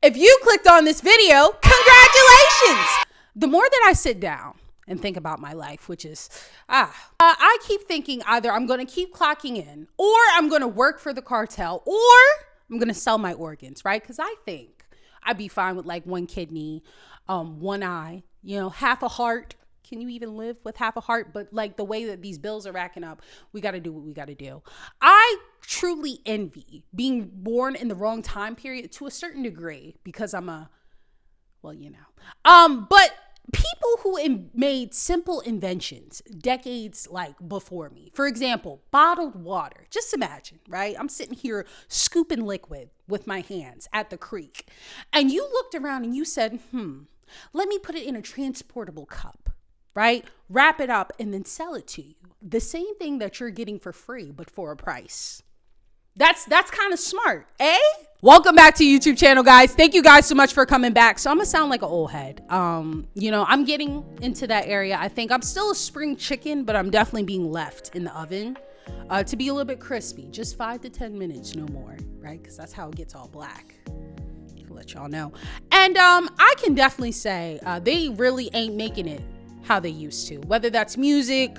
If you clicked on this video, congratulations! The more that I sit down and think about my life, which is, I keep thinking either I'm going to keep clocking in, or I'm going to work for the cartel, or I'm going to sell my organs, right? Because I think I'd be fine with like one kidney, one eye, half a heart. Can you even live with half a heart? But like the way that these bills are racking up, we got to do what we got to do. I truly envy being born in the wrong time period to a certain degree, because I'm but people who made simple inventions decades like before me, for example, bottled water. Just imagine, right? I'm sitting here scooping liquid with my hands at the creek, and you looked around and you said, let me put it in a transportable cup, right? Wrap it up and then sell it to you. The same thing that you're getting for free, but for a price. That's kind of smart, eh? Welcome back to YouTube channel, guys. Thank you guys so much for coming back. So I'm gonna sound like an old head. I'm getting into that area. I think I'm still a spring chicken, but I'm definitely being left in the oven to be a little bit crispy. Just 5 to 10 minutes, no more, right? Because that's how it gets all black. I'll let y'all know. And I can definitely say they really ain't making it how they used to, whether that's music,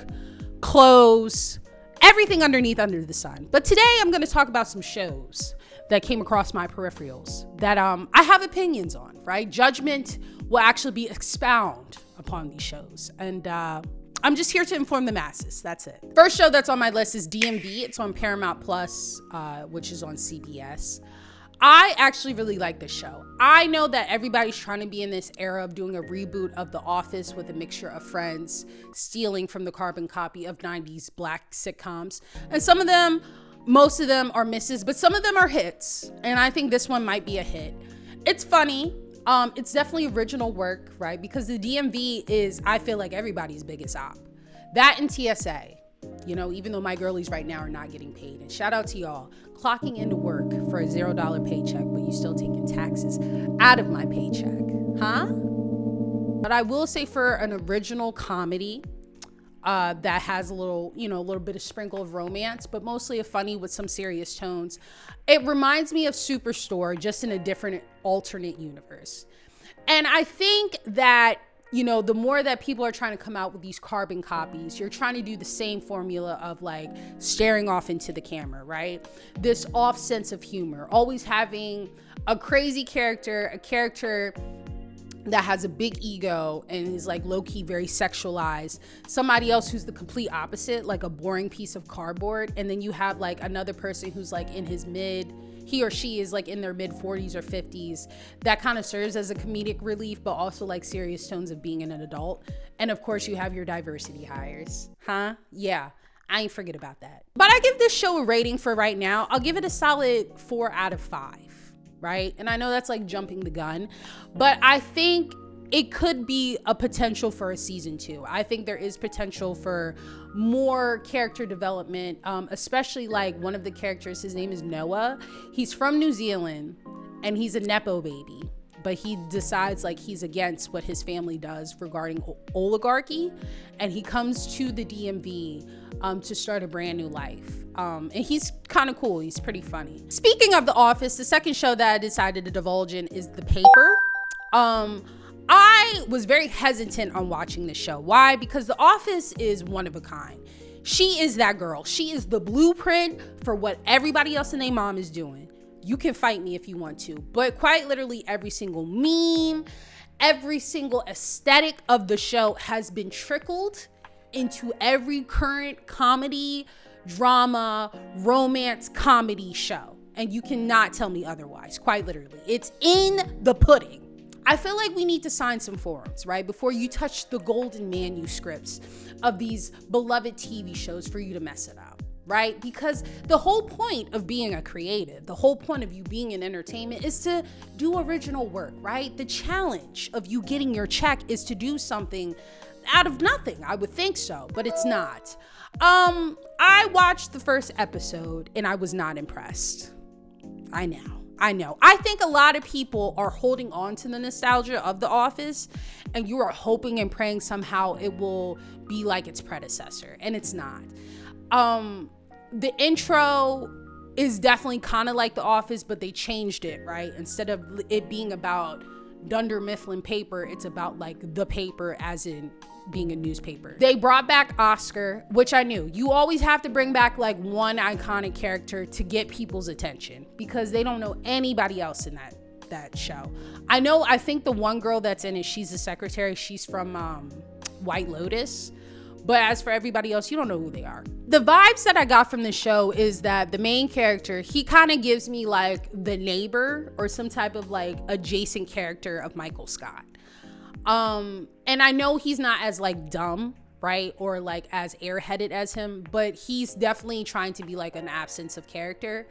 clothes, everything under the sun. But today I'm going to talk about some shows that came across my peripherals that I have opinions on, right? Judgment will actually be expound upon these shows. And I'm just here to inform the masses. That's it. First show that's on my list is DMV. It's on Paramount Plus, which is on CBS. I actually really like this show. I know that everybody's trying to be in this era of doing a reboot of The Office with a mixture of Friends, stealing from the carbon copy of 90s black sitcoms. And some of them, most of them are misses, but some of them are hits. And I think this one might be a hit. It's funny. It's definitely original work, right? Because the DMV is, I feel like, everybody's biggest op. That and TSA. Even though my girlies right now are not getting paid. And shout out to y'all clocking into work for a $0 paycheck, but you still taking taxes out of my paycheck, huh? But I will say, for an original comedy that has a little bit of sprinkle of romance, but mostly a funny with some serious tones, it reminds me of Superstore, just in a different alternate universe. And I think that the more that people are trying to come out with these carbon copies, you're trying to do the same formula of like staring off into the camera, right? This off sense of humor, always having a crazy character, a character that has a big ego and is like low-key very sexualized, somebody else who's the complete opposite, like a boring piece of cardboard, and then you have like another person who's like he or she is like in their mid 40s or 50s. That kind of serves as a comedic relief, but also like serious tones of being an adult. And of course you have your diversity hires, huh? Yeah, I ain't forget about that. But I give this show a rating for right now. I'll give it a solid 4 out of 5, right? And I know that's like jumping the gun, but I think it could be a potential for a season 2. I think there is potential for more character development, especially like one of the characters, his name is Noah. He's from New Zealand and he's a Nepo baby, but he decides like he's against what his family does regarding oligarchy. And he comes to the DMV to start a brand new life. And he's kind of cool. He's pretty funny. Speaking of The Office, the second show that I decided to divulge in is The Paper. I was very hesitant on watching this show. Why? Because The Office is one of a kind. She is that girl. She is the blueprint for what everybody else and their mom is doing. You can fight me if you want to, but quite literally every single meme, every single aesthetic of the show has been trickled into every current comedy, drama, romance comedy show. And you cannot tell me otherwise, quite literally. It's in the pudding. I feel like we need to sign some forums, right? Before you touch the golden manuscripts of these beloved TV shows for you to mess it up, right? Because the whole point of being a creative, the whole point of you being in entertainment is to do original work, right? The challenge of you getting your check is to do something out of nothing. I would think so, but it's not. I watched the first episode and I was not impressed. I know. I think a lot of people are holding on to the nostalgia of The Office, and you are hoping and praying somehow it will be like its predecessor, and it's not. The intro is definitely kind of like The Office, but they changed it, right? Instead of it being about Dunder Mifflin paper, it's about like the paper as in being a newspaper. They brought back Oscar, which I knew. You always have to bring back like one iconic character to get people's attention because they don't know anybody else in that show. I think the one girl that's in it, she's the secretary. She's from White Lotus. But as for everybody else, you don't know who they are. The vibes that I got from the show is that the main character, he kind of gives me like the neighbor or some type of like adjacent character of Michael Scott. And I know he's not as like dumb, right? Or like as airheaded as him, but he's definitely trying to be like an absence of character.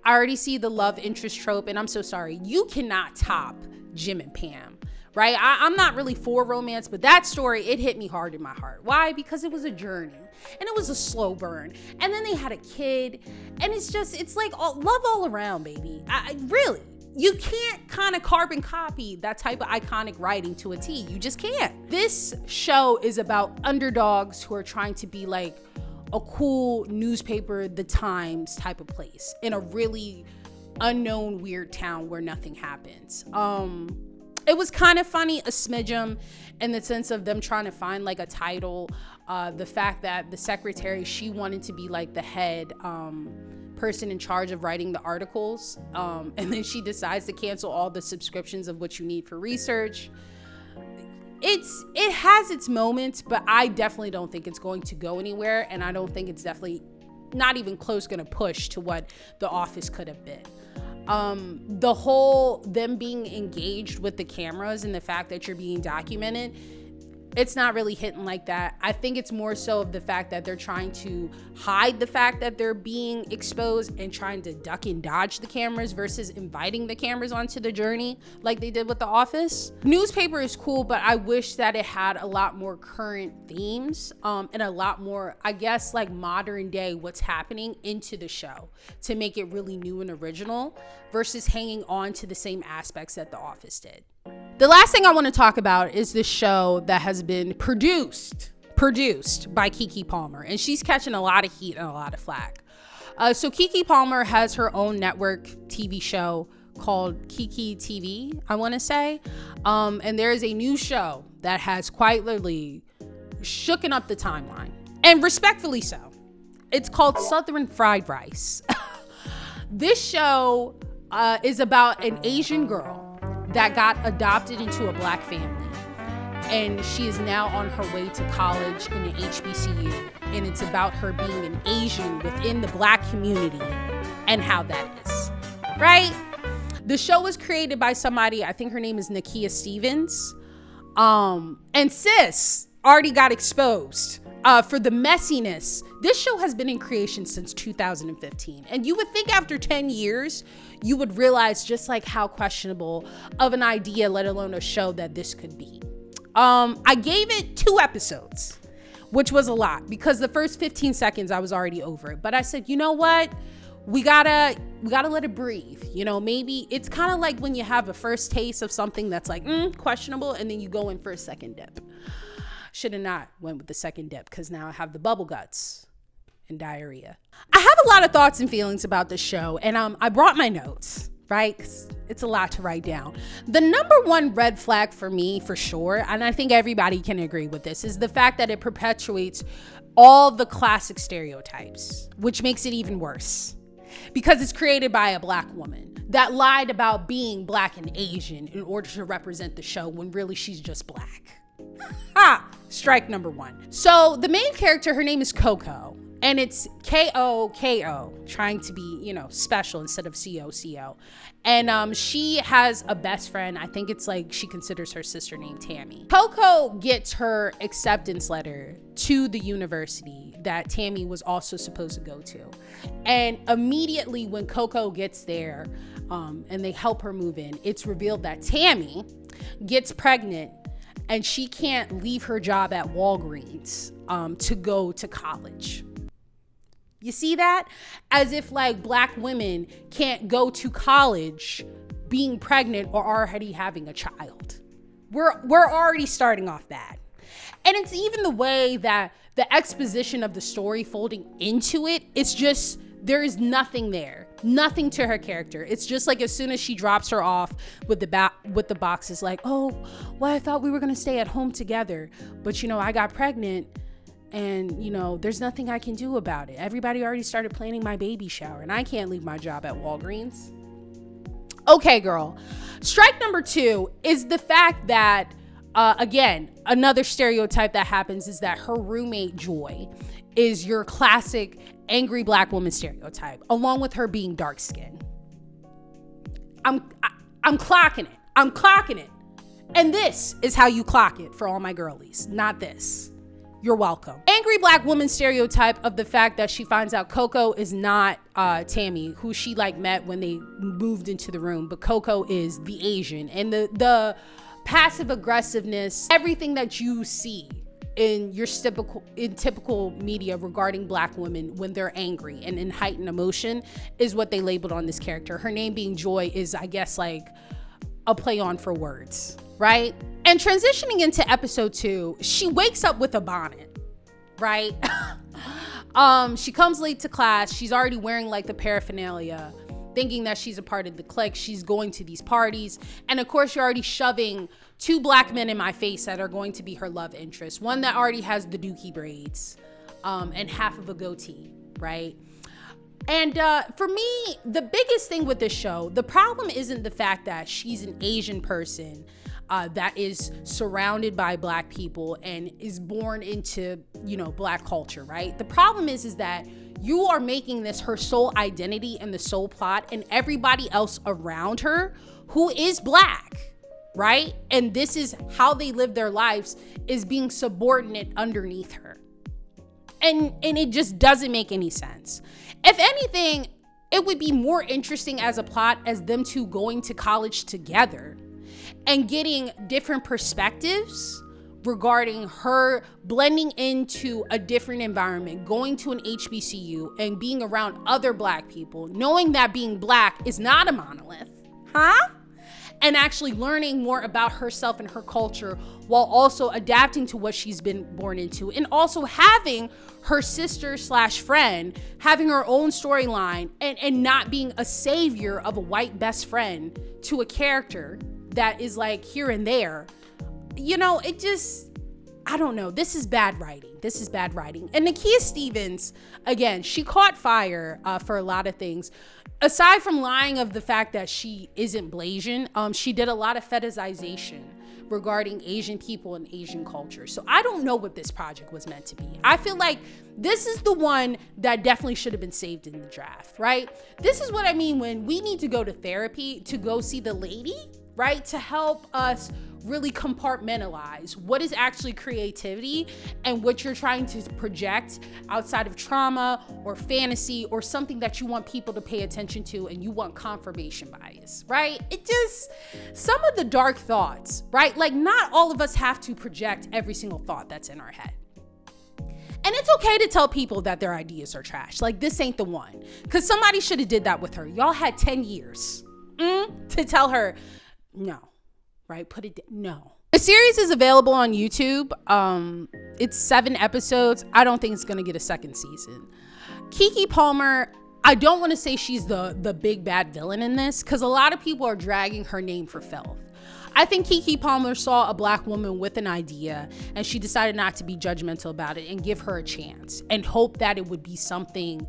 I already see the love interest trope, and I'm so sorry. You cannot top Jim and Pam. Right? I'm not really for romance, but that story, it hit me hard in my heart. Why? Because it was a journey and it was a slow burn. And then they had a kid and it's like love all around, baby. Really, you can't kind of carbon copy that type of iconic writing to a T. You just can't. This show is about underdogs who are trying to be like a cool newspaper, The Times type of place in a really unknown, weird town where nothing happens. It was kind of funny, a smidgen, in the sense of them trying to find like a title. The fact that the secretary, she wanted to be like the head person in charge of writing the articles. And then she decides to cancel all the subscriptions of what you need for research. It has its moments, but I definitely don't think it's going to go anywhere. And I don't think it's definitely not even close going to push to what The Office could have been. The whole them being engaged with the cameras and the fact that you're being documented, it's not really hitting like that. I think it's more so of the fact that they're trying to hide the fact that they're being exposed and trying to duck and dodge the cameras versus inviting the cameras onto the journey like they did with The Office. Newspaper is cool, but I wish that it had a lot more current themes and a lot more, I guess, like modern day what's happening into the show to make it really new and original versus hanging on to the same aspects that The Office did. The last thing I want to talk about is this show that has been produced by Keke Palmer, and she's catching a lot of heat and a lot of flack. So Keke Palmer has her own network TV show called Keke TV, I want to say. And there is a new show that has quite literally shooken up the timeline, and respectfully so. It's called Southern Fried Rice. This show is about an Asian girl that got adopted into a black family, and she is now on her way to college in the HBCU, and it's about her being an Asian within the black community and how that is, right? The show was created by somebody, I think her name is Nakia Stevens, and sis already got exposed for the messiness. This show has been in creation since 2015, and you would think after 10 years you would realize just like how questionable of an idea, let alone a show, that this could be. I gave it 2 episodes, which was a lot because the first 15 seconds I was already over it, but I said, you know what, we gotta let it breathe. You know, maybe it's kind of like when you have a first taste of something that's like questionable, and then you go in for a second dip. Should have not went with the second dip because now I have the bubble guts and diarrhea. I have a lot of thoughts and feelings about this show, and I brought my notes, right? 'Cause it's a lot to write down. The number one red flag for me, for sure, and I think everybody can agree with this, is the fact that it perpetuates all the classic stereotypes, which makes it even worse because it's created by a black woman that lied about being black and Asian in order to represent the show when really she's just black. Strike number 1. So the main character, her name is Coco, and it's K-O-K-O, trying to be, you know, special instead of C-O-C-O. And she has a best friend. I think it's like she considers her sister named Tammy. Coco gets her acceptance letter to the university that Tammy was also supposed to go to. And immediately when Coco gets there and they help her move in, it's revealed that Tammy gets pregnant and she can't leave her job at Walgreens to go to college. You see that? As if like black women can't go to college being pregnant or already having a child. We're already starting off bad. And it's even the way that the exposition of the story folding into it, it's just, there is nothing there. Nothing to her character. It's just like as soon as she drops her off with the boxes, like, oh, well, I thought we were gonna stay at home together, but I got pregnant, and there's nothing I can do about it. Everybody already started planning my baby shower, and I can't leave my job at Walgreens. Okay, girl. Strike number 2 is the fact that, again, another stereotype that happens is that her roommate Joy is your classic angry black woman stereotype, along with her being dark skinned. I'm clocking it. I'm clocking it. And this is how you clock it for all my girlies, not this. You're welcome. Angry black woman stereotype of the fact that she finds out Coco is not Tammy, who she met when they moved into the room, but Coco is the Asian, and the passive aggressiveness, everything that you see in typical media regarding black women when they're angry and in heightened emotion is what they labeled on this character. Her name being Joy is, I guess, a play on for words, right? And transitioning into episode 2, she wakes up with a bonnet, right? She comes late to class. She's already wearing the paraphernalia, thinking that she's a part of the clique. She's going to these parties. And of course, you're already shoving 2 black men in my face that are going to be her love interest. One that already has the dookie braids and half of a goatee, right? And for me, the biggest thing with this show, the problem isn't the fact that she's an Asian person that is surrounded by black people and is born into, black culture, right? The problem is that you are making this her sole identity and the sole plot, and everybody else around her who is black, right? And this is how they live their lives, is being subordinate underneath her. And it just doesn't make any sense. If anything, it would be more interesting as a plot as them two going to college together and getting different perspectives regarding her blending into a different environment, going to an HBCU and being around other black people, knowing that being black is not a monolith, and actually learning more about herself and her culture while also adapting to what she's been born into, and also having her sister / friend having her own storyline and not being a savior of a white best friend to a character that is here and there. It just, I don't know. This is bad writing. And Nakia Stevens, again, she caught fire for a lot of things. Aside from lying of the fact that she isn't Blasian, she did a lot of fetishization regarding Asian people and Asian culture. So I don't know what this project was meant to be. I feel like this is the one that definitely should have been saved in the draft, right? This is what I mean when we need to go to therapy to go see the lady, right? To help us really compartmentalize what is actually creativity and what you're trying to project outside of trauma or fantasy or something that you want people to pay attention to and you want confirmation bias, right? It just, some of the dark thoughts, right? Not all of us have to project every single thought that's in our head. And it's okay to tell people that their ideas are trash. This ain't the one. Because somebody should have did that with her. Y'all had 10 years to tell her, no. Right? No. The series is available on YouTube. It's 7 episodes. I don't think it's going to get a second season. Keke Palmer, I don't want to say she's the big bad villain in this because a lot of people are dragging her name for filth. I think Keke Palmer saw a black woman with an idea and she decided not to be judgmental about it and give her a chance and hope that it would be something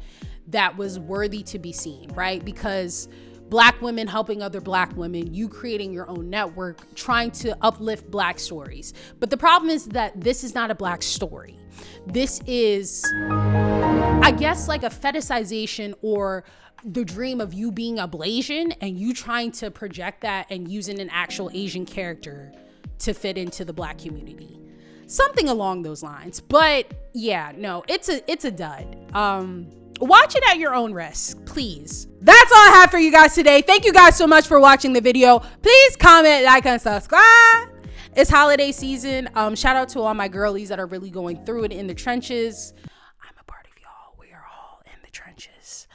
that was worthy to be seen, right? Because black women helping other black women, you creating your own network, trying to uplift black stories. But the problem is that this is not a black story. This is, I guess, a fetishization or the dream of you being a Blasian and you trying to project that and using an actual Asian character to fit into the black community. Something along those lines. But yeah, no, it's a dud. Watch it at your own risk, please. That's all I have for you guys today. Thank you guys so much for watching the video. Please comment, like, and subscribe. It's holiday season. Shout out to all my girlies that are really going through it in the trenches. I'm a part of y'all. We are all in the trenches.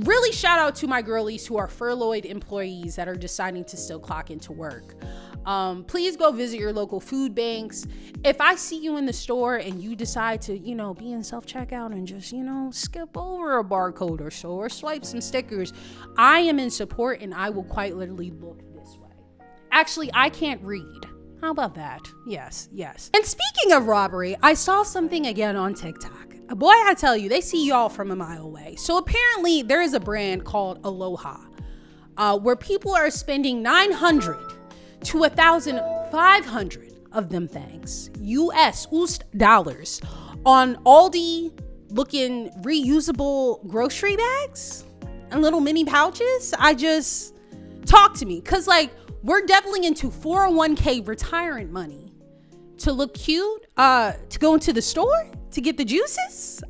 Really shout out to my girlies who are furloughed employees that are deciding to still clock into work. Please go visit your local food banks. If I see you in the store and you decide to, be in self-checkout and just, skip over a barcode or so, or swipe some stickers, I am in support, and I will quite literally look this way. Actually, I can't read. How about that? Yes. And speaking of robbery, I saw something again on TikTok. Boy, I tell you, they see y'all from a mile away. So apparently there is a brand called Aloha, where people are spending $900 to $1,500 of them things, US dollars, on Aldi looking reusable grocery bags and little mini pouches. Talk to me, because we're definitely into 401k retirement money to look cute, to go into the store to get the juices.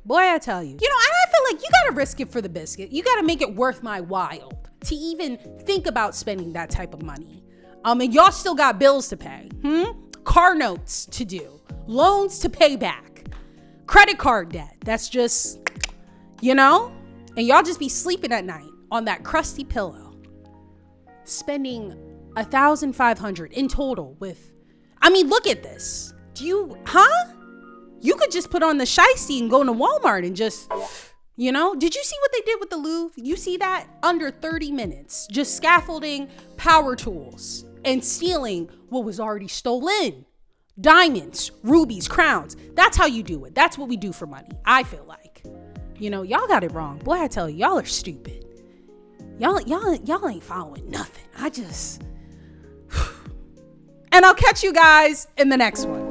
Boy, I tell you, and I feel like you gotta risk it for the biscuit. You gotta make it worth my while to even think about spending that type of money. And y'all still got bills to pay, car notes to do, loans to pay back, credit card debt. That's just, and y'all just be sleeping at night on that crusty pillow, spending $1,500 in total look at this. You could just put on the shiesty and go into Walmart and just, did you see what they did with the Louvre? You see that? Under 30 minutes, just scaffolding, power tools, and stealing what was already stolen. Diamonds, rubies, crowns. That's how you do it. That's what we do for money, I feel like. Y'all got it wrong. Boy, I tell you, y'all are stupid. Y'all ain't following nothing. And I'll catch you guys in the next one.